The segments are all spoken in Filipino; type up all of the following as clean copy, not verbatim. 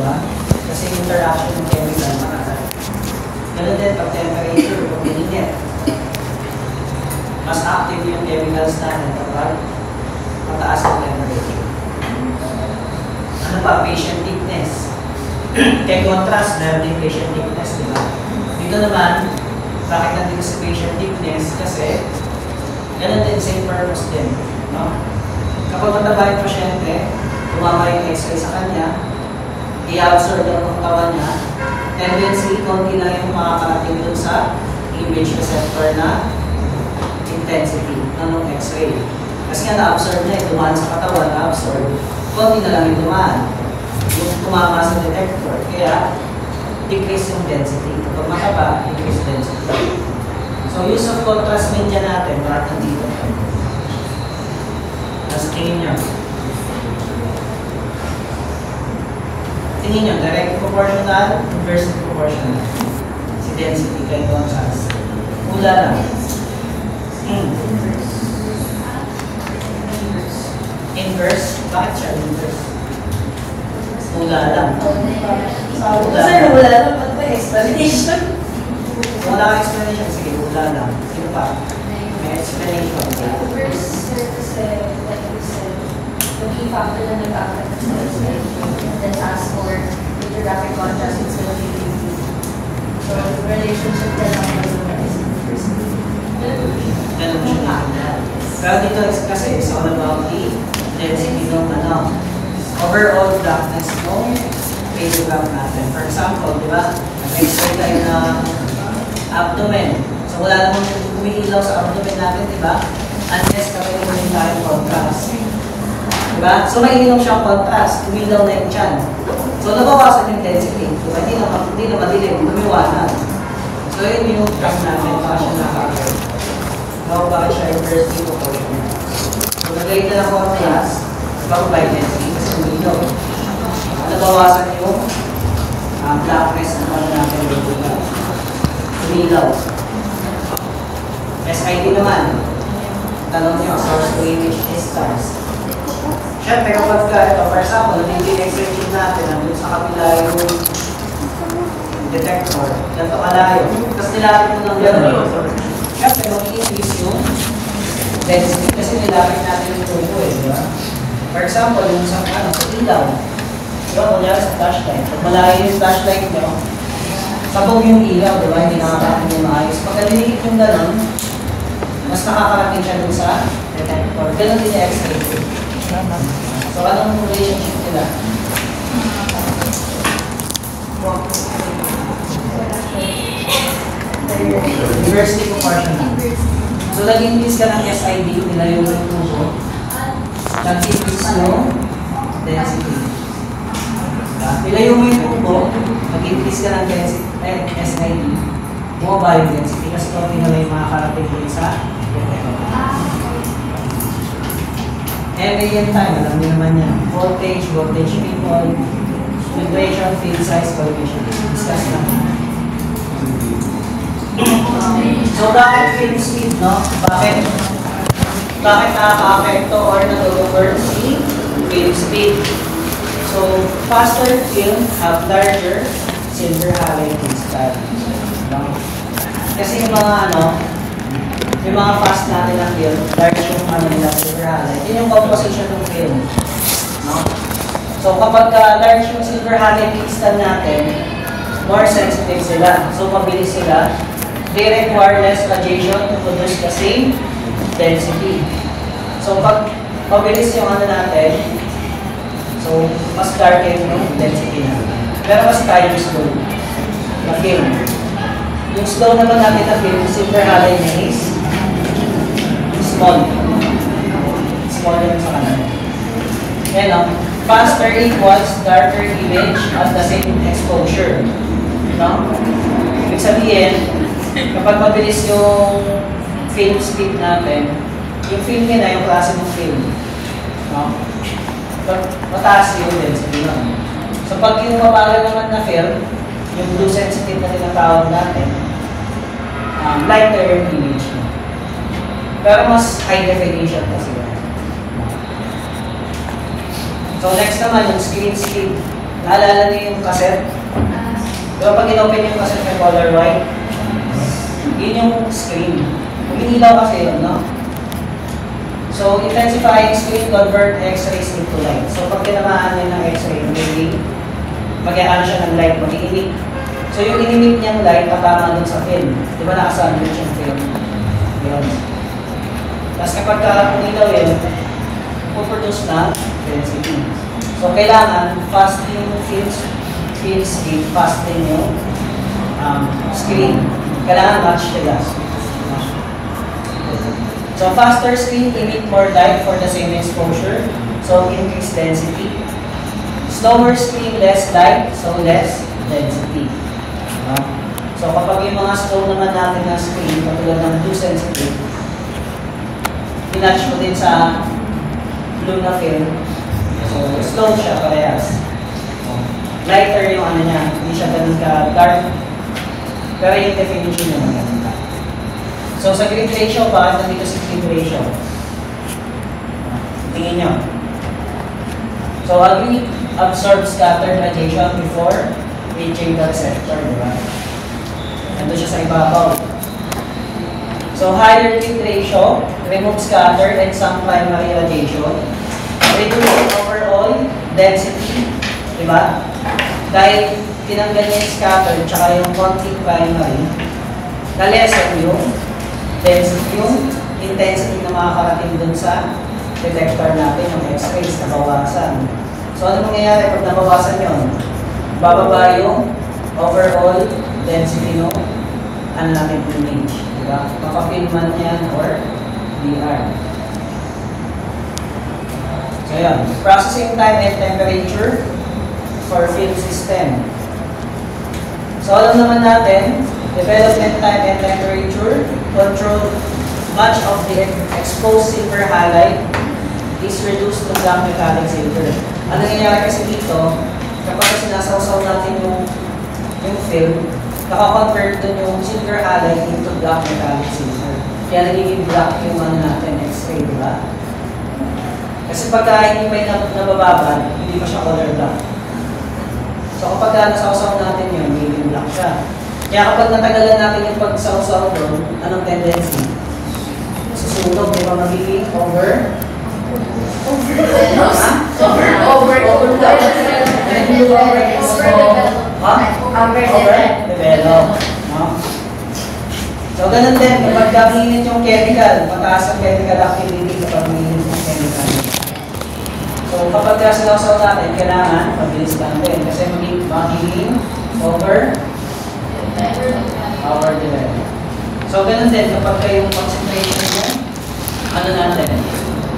ba? Kasi yung interaction ng chemical makakal. Ganun din pag temperature, pag init. Mas active yung chemicals natin kapag mataas ang temperature. Ano pa? Patient thickness. Kaya contrast, meron din patient thickness, di ba? Dito naman, bakit natin sa patient thickness? Kasi, ganun din, same purpose din. No? Kapag mataba yung pasyente, tumama yung x-ray sa kanya, i-absorb ang katawan niya, tendency, konti lang yung makakarating dun sa image receptor na intensity ng x-ray. Kasi nga na-absorb na, dumaan sa katawan, na-absorb, konti na lang yung dumaan. Yung tumama sa detector, kaya decrease yung density. Kapag mataba, decrease density. So, use of contrast media natin, bakit nandito? Tapos tingin nyo. Tingin nyo, direct proportional, inversely proportional. Si density kay contrast. Hula lang. Inverse? Bakit siya inverse? Hula lang. Sir, hula lang. Ba't may explanation? Wala kang explanation. Sige, hula lang. Sino pa? May explanation. Inverse, sir, kasi, like you said, the key factor na nag-affect sa explain. Then ask for radiographic contrast instead of UV. So, the relationship na lang is inverse. Ganun siya. Pero dito kasi it's all about the density ng overall blackness ng radiograph natin. For example, di ba? Nag-x-ray tayo ng abdomen. So wala namang umiilaw sa abdomen natin, di ba? Unless kapag naman tayong contrast. Di ba? So mainilong siyang contrast, umilaw na yung tiyan. So nabawasan yung density. Diba? Hindi na madilim, lumiwanag. So yun yung graph natin, baka siya nakaka-cover. No, bakit siya inversely proportional. So nagay na ng contrast, bago by density, kasi umilaw. Nabawasan yung blackness na pala natin yung umilaw. SID naman, tanong nyo, source to image distance. Siyempre, kapag ito, for example, naging x-ray natin, nandun sa kapila yung detector, ganito kalayo. Tapos nilapit mo ng gano'n. Siyempre, mag-increase yung density kasi nilapit natin yung tubo di ba? For example, yung sa ilaw. Di ba, kunyari sa flashlight. Pag malayo yung flashlight nyo, sabog yung ilaw, di ba? Hindi nakakarating yung maayos. Pag nalilikit yung gano'n, mas nakakarating siya dun sa detector. Gano'n din yung x-ray. So, anong relationship nila? Inversely proportional. So, nag-increase ka ng SID, nilayo mo yung tubo. Nag-increase yung density. Nilayo mo yung tubo, nag-increase ka ng SID, bumaba yung density kasi kung pinala yung makakarating mo sa ambient time, alam niyo naman yan. Voltage people, vibration, field size, collimation. Discuss lang. So, bakit film speed, no? Bakit nakaka-apekto or nag-over si film speed? So, faster film have larger silver halide crystal. No? Kasi yung mga fast natin na film, large yung nila silver halide. Yun yung composition ng film. No? So, kapag large yung silver halide crystal natin, more sensitive sila. So, mabilis sila. They require less radiation to produce the same density. So, pag mabilis yung natin, so, mas dark yung density natin. Pero mas tayo slow na film. Yung slow naman natin na film, silver halide niya is small. Small yung sa kanan. Yan faster equals darker image at the same exposure. No? Ibig sabihin, kapag mabilis yung film speed natin, yung film nila, yung klase ng film. No? Mataas yung density naman. So pag yung mabagal naman na film, yung blue sensitive na tinatawag natin, lighter yung image. Pero mas high definition kasi. So next naman yung screen speed. Naalala niyo yung cassette? Diba pag in-open yung cassette na color white, yun yung screen. Umiilaw kasi yun, no? So, intensifying screen convert X-rays into light. So, pag tinamaan niya ng X-ray, mag-ano siya ng light, mag-i-emit. So, yung in-emit niyang light, katama dun sa film. Di ba nakasandwich yung film? Yun. Tapos kapag umilaw yun, puproduce na density. So, kailangan fast yung film speed, fast din yung screen. Kailangan match sila. So, faster screen emit more light for the same exposure. So, increase density. Slower screen, less light, so less density. So, kapag yung mga slow naman natin na screen, katulad ng blue sensitive, pinatch mo din sa blue na film. So, slow siya parehas. Lighter yung ano niya, hindi siya ganun ka-dark. Pero yung definition naman ganun. So, sa grid ratio ba, nandito si grid ratio. Tingin nyo. So, agree, absorb scattered radiation before reaching the receptor, di ba? Nandito siya sa ibabaw. So, higher grid ratio, remove scattered and some primary radiation. Reduce overall density, di ba? Dahil tinanggal niya yung scattered tsaka yung konti primary, na-lessen yung density, yung intensity na makakarating dun sa detector natin, yung X-rays, nabawasan. So, ano mangyayari pag nabawasan yun? Bababa yung overall density ng ano natin image. Diba? Maka-filman yan or VR. So, yun. Processing time and temperature for film system. So, alam naman natin, development time and temperature control much of the exposed silver halide is reduced to black metallic silver. Ano nangyayari kasi dito, kapag sinasawsaw natin yung film, nakakonvert dun yung silver halide into black metallic silver. Kaya nagiging black yung ano natin, X-ray, di ba? Kasi pagka hindi pa nabababad, hindi pa siya color black. So kapag nasawsaw natin yun, nagiging black siya. Kaya kapag natagalan natin yung pagsawsaw doon, anong tendency? Susunog, di ba magiging over? Overdevelop. So, ganun din, kapag gaminit yung chemical, mataas ang chemical activity kapag minit yung chemical. So, kapag sinawsaw natin, kailangan mabilis lang din. Kasi magiging overdevelop. So, ganun din, kapag yung concentration niya, ano natin?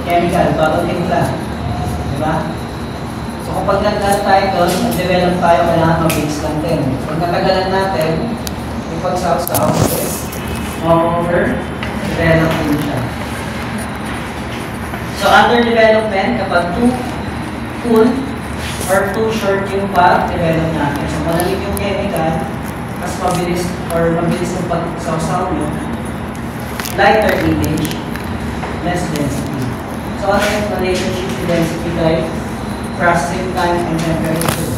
Chemical, bagong timpla. Diba? So, kapag nagdaan tayo doon, mag-develop tayo, kailangan mabilis lang din. Pag natagalan natin, yung pagsawsaw, over-develop din siya. So, under development, kapag too cool or too short yung pag-develop natin. So, malalim yung chemical, mas mabilis yung pagsawsaw nyo, lighter leakage, less density. So, ano yung relationship to density type? Processing time and temperature.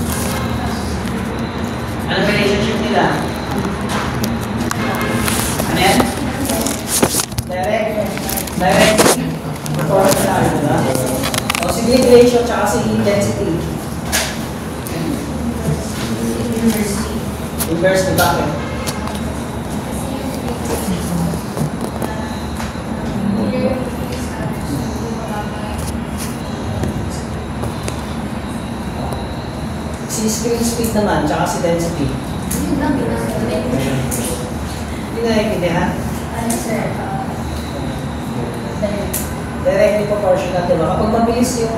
Ano relationship nila? Ano yan? Direct. Proportional, diba? O, si grid ratio tsaka si density. Inverse na bakit? Si screen speed naman, tsaka si density. Hindi na naiintindihan? Ano sir? Directly proportional, diba? Kapag mabilis yung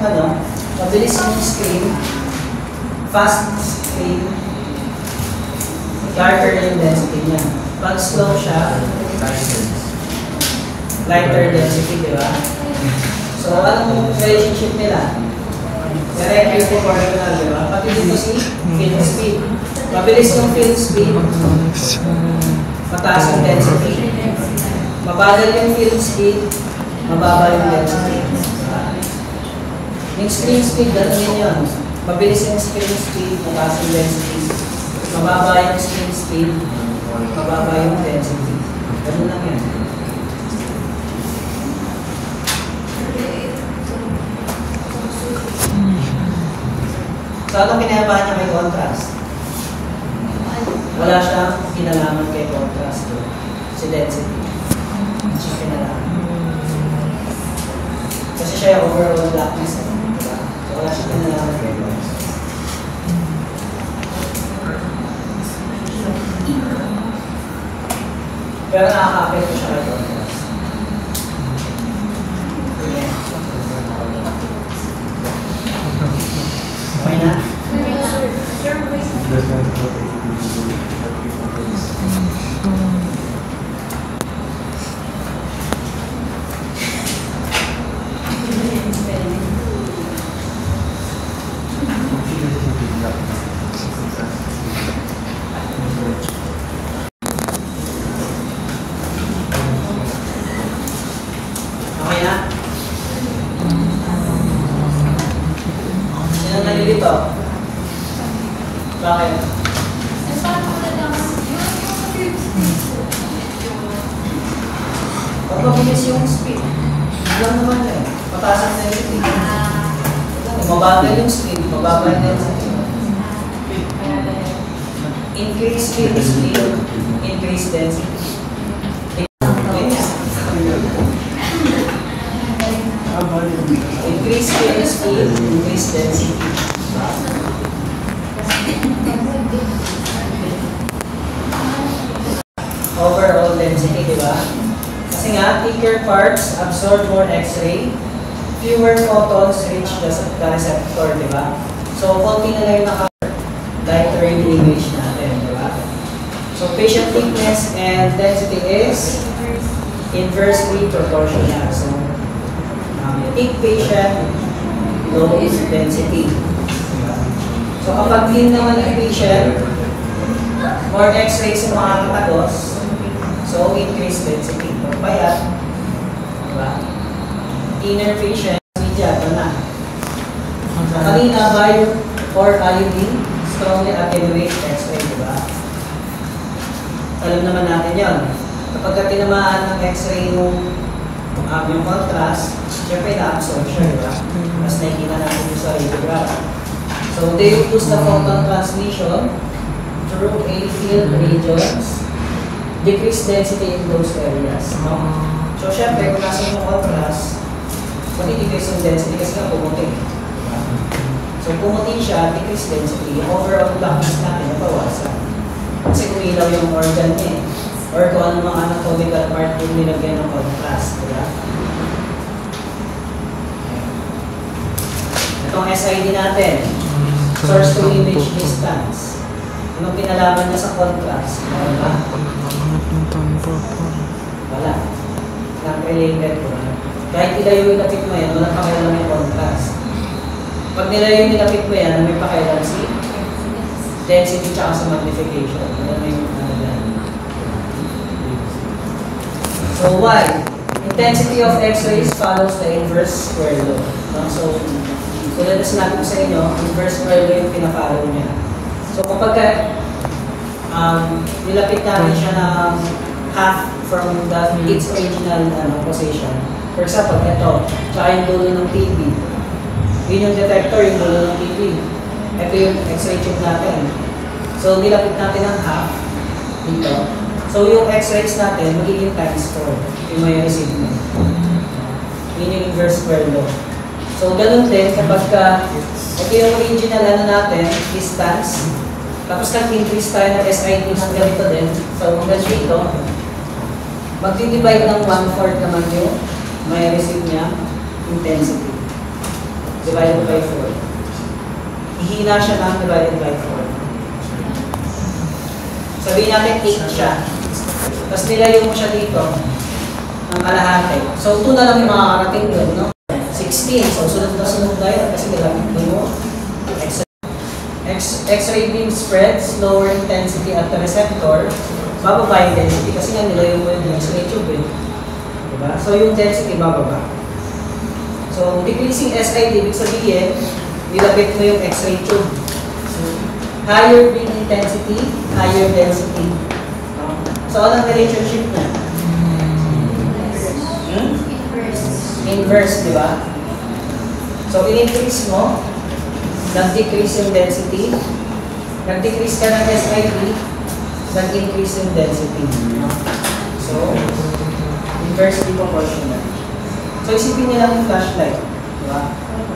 mabilis yung screen, fast screen, darker yung density niya. Pag slow siya, lighter density, diba? So, anong relationship nila? Directly proportional, diba? Pati dito si film speed. Mabilis yung film speed, mataas yung density. Mabagal yung film speed, mababa yung density. Yung screen speed, gano'n yun yun. Mabilis yung screen speed, mataas yung density. Mababa yung screen speed, mababa yung density. Ganun lang yan. So, anong kinayabahan niya may contrast? Wala siyang kinalaman kay contrast. Si density. Hindi siya kinalaman. Kasi siya yung overall blackness. Diba? So, wala siyang kinalaman kay contrast. Pero nakaka-apekto siya kay contrast. Okay na? Okay na? Sino nalilito? Bakit? Pag mabilis yung speed, lang naman eh. Mataas ang density. Mabagal yung speed, mabagal yung density. Increase speed, increase density. Increase speed, increase density. Overall density, di ba? Kasi nga, thicker parts absorb more X-ray, fewer photons reach the receptor, di ba? So, konti na lang yung light ray image natin, di ba? So, patient thickness and density is inversely proportional. So, thick patient, low density. Diba? So, kapag thin naman yung patient, more X-rays yung mga katagos, so increase density. Pag payat, diba? Thinner patient, mediato na. So, kanina, bio or iodine, strongly attenuate X-ray, diba? Alam naman natin yan. Kapag tinamaan ng X-ray yung contrast, siyempre na-absorb siya, diba? Mas nakikita natin yung sa radiograph. So, they use the photon transmission through A-field regions, decrease density in those areas. No? So, siyempre, kung nasa yung contrast, mati-decrease yung density kasi nga pumuti. Diba? So, pumuti siya, decrease density. Yung overall blackness natin, nabawasan. Kasi kumilaw yung organ niya. Or kung ano mga anatomical part yung nilagyan ng contrast. Diba? Itong SID natin, source to image distance. Anong pinalaman niya sa contrast? Wala. Wala. Not related ko. Kahit ilayo yung lapit mo yan, walang pakailan yung contrast. Pag nilayo yung lapit mo yan, may pakailan si density tsaka sa magnification. Wala yung so why? Intensity of X-rays follows the inverse square law. No? So, tulad na sinabi ko sa inyo, inverse square law yung pinafollow niya. So kapag nilapit natin siya ng half from its original position. For example, ito, tsaka yung dulo ng TV. Yun yung detector, yung dulo ng TV. Ito yung X-ray tube natin. So nilapit natin ng half dito. So, yung X-rays natin, magiging times 4 yung may receive mo. Yun yung inverse square law. So, ganun din kapag ito yung original natin, distance. Tapos nag-increase tayo ng SID ng ganito din. So, hanggang dito, mag-divide ng 1/4 naman yung may receive niya intensity. Divided by 4. Ihina siya ng divided by 4. Sabihin natin 8 siya. Tapos nilayo mo siya dito ng kalahati. So, 2 na lang yung makakarating doon, no? 16. So, sunod na yun kasi nilapit mo. X-ray beam spreads lower intensity at the receptor. Bababa yung density kasi nga nilayo mo yung X-ray tube. Diba? So, yung density bababa. So, decreasing SID, ibig sabihin, nilapit mo yung X-ray tube. Higher beam intensity, higher density. So, anong relationship niya? Inverse, di ba? So, in-increase mo, nag-decrease yung density, nag-decrease ka ng SID, nag-increase yung density. So, inversely proportional. So, isipin niyo lang yung flashlight. Diba?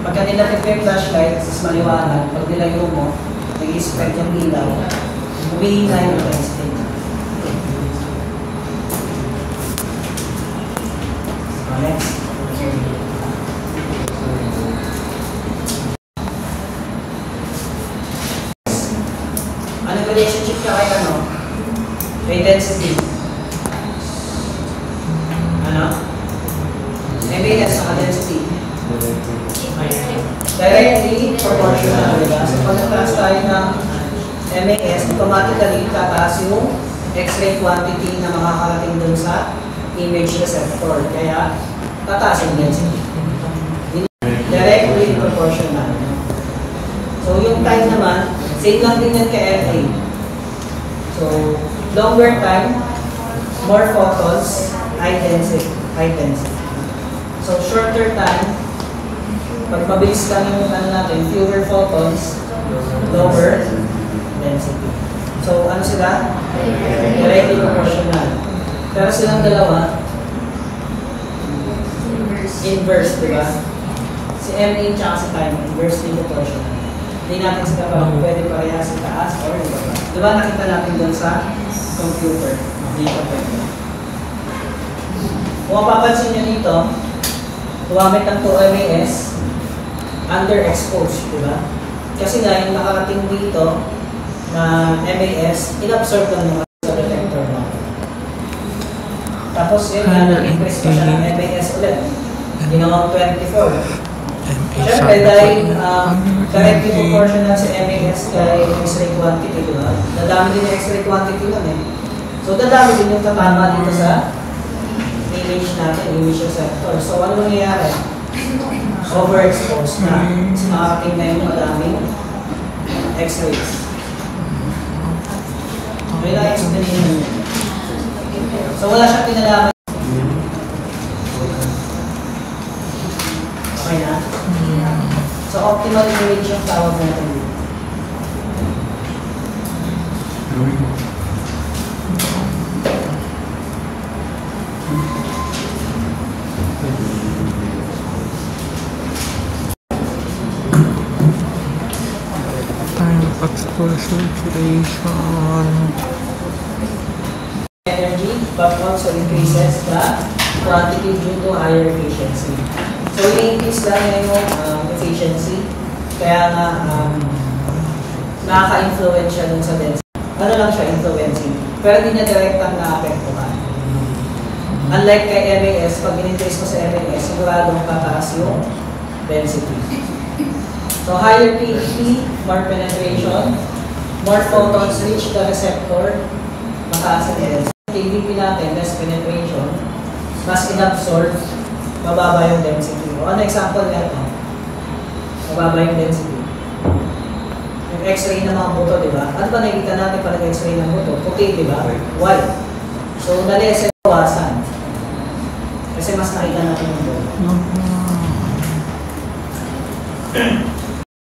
Pagka nilapit mo yung flashlight, is maliwanag, pag nilayo mo, nag-i-spread yung ilaw, humihina yung density. Next. Anong relationship ka kay ano? Kay density? Ano? MAS sa density? Directly proportional, diba? So pag nag-class tayo ng MAS, automatically tataas yung X-ray quantity na makakarating dun sa image receptor. Kaya, tataas yung density. Directly proportional. So yung time naman, same lang din yan kay RA. So, longer time, more photons, high density. So, shorter time, pag mabilis lang yung ano natin, fewer photons, lower density. So, ano sila? Directly proportional. Pero silang dalawa, inverse, di ba? Si MA tsaka si time, inversely proportional. Hindi natin sila pa pwede parehas sa taas or di ba? Di ba nakita natin doon sa computer? Hindi pa pwede. Kung mapapansin nyo dito, gumamit ng 2MAS, underexposed, di ba? Kasi nga yung nakarating dito na MAS, inabsorb lang naman sa detector mo. Tapos yun nga, nag-increase pa siya ng MAS ulit. Ginawang 24. Siyempre, dahil directly proportional sa MAS kay X-ray quantity, di ba? Dadami din yung X-ray quantity nun eh. So, dadami din yung tatama dito sa image natin, image receptor. So, ano nangyayari? Overexposed na. Kasi makakating na yung madaming X-rays. May na-explain yun. So, wala siyang pinalaman. Okay na? So, optimal image yung tawag natin dito. Time exposure duration. Energy, but also increases the quantity due to higher efficiency. So, i-increase lang yung efficiency. Kaya nga, nakaka-influence siya dun sa density. Ano lang siya, influencing. Pero hindi niya direktang na-apektuhan. Unlike kay MAS, pag in-increase mo sa MAS, siguradong tataas yung density. So, higher PEP, more penetration, more photons reach the receptor, mataas ang density. KVP natin, less penetration, mas inabsorb, mababa yung density. O ano example nga ito? Mababa yung density. Yung X-ray ng mga buto, di ba? Ano ba nakikita natin pala yung X-ray ng buto? Puti, di ba? White. So, nalesen bawasan. Kasi mas nakita natin yung buto.